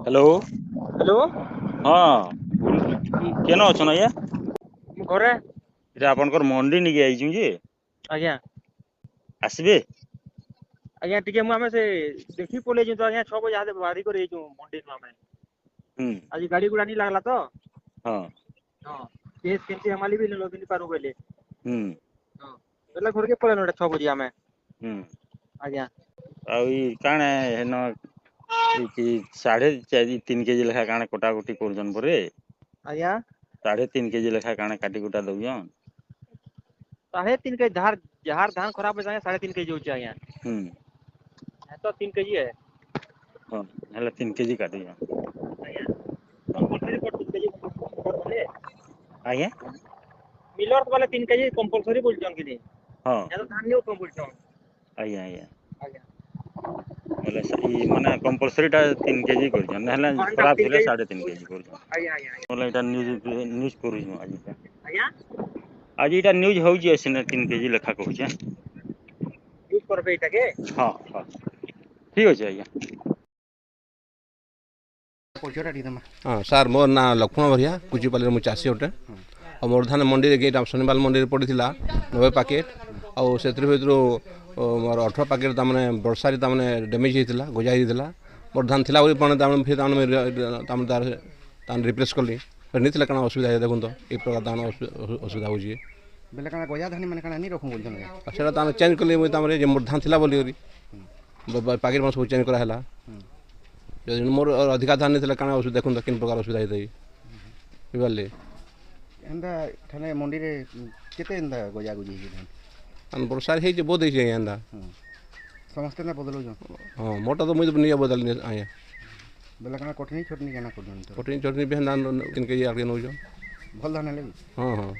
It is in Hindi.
हेलो। हेलो। हाँ केन अछन आज्ञा घरे। इटा आपनकर मंडी निके आइछु जे आज्ञा आसबे आज्ञा टिके मु आमे से देखि पले जे तो आज्ञा 6 बजे आदे बारी करे छु मंडी नु आमे हम्म आज गाड़ी गुड़ा नहीं लागला तो हाँ हां केस केमती हमाली भी लोग नहीं पारू बोले हम्म हां पहले घर के पले 6 बजे आमे हम्म आज्ञा आ ई काणे हेन कि 3.5 केजी लेखा काणे कोटाकोटी करजन परे आज्ञा 3.5 केजी लेखा काणे काटी कुटा दउजन 3.5 के धार जहार धान खराब हो जाए 3.5 केजी हो आज्ञा है तो 3 केजी है हाँ हेला 3 केजी काटिजन आज्ञा कंपलसरी पर 3 केजी बोले आज्ञा मिलर वाले 3 केजी कंपलसरी बोल जन कि हाँ या तो धान नहीं उठो बोल जन आज्ञा आज्ञा आज्ञा हेला ई माने कंपलसरी टा 3 केजी करजन नहले पांच खराब 3 थिले केजी 3.5 केजी करजन आज्ञा आज्ञा बोले इटा न्यूज करूछु आज आज्ञा आज इटा न्यूज होउछि असिने 3 केजी लेखा कहूछे यूज करबे इटा के हाँ हाँ ठीक अछि आज्ञा हाँ सार मोर ना लक्ष्मण भरिया कुचिपाली मु चाषी अटे और मोर धान मंडी रे शनिवार मंडी रे पड़ीला 90 पैकेट और से मोर 18 पैकेट तमने वर्षारी तमने डैमेज होता गजा होता मोर धान थिला फिर रिप्लेस कली नहीं थिला कना असुविधा है देखो तो ए प्रकार धान असुविधा हो बेले काना गया धानी माने काना नहीं रखूं बोल जन सेटा तान चेंज कली मुई तमरे जे मोर धान थिला बोली पैकेट मन सब चेंज करा हला जो मोर अधिका धान नहीं काना असुविधा देखो किन प्रकार असुविधा होता बुझे एंदा थाने मंडी रे केते एंदा गया गुजी धान वर्षा है बहुत है एंदा समस्त ना बदलो जो हाँ मोटा तो मुझे नहीं बदल आया बेले काना कटनी छटनी केना कर कटनी चटनी भी धान किन के आगे नौ भल धान ले हाँ हाँ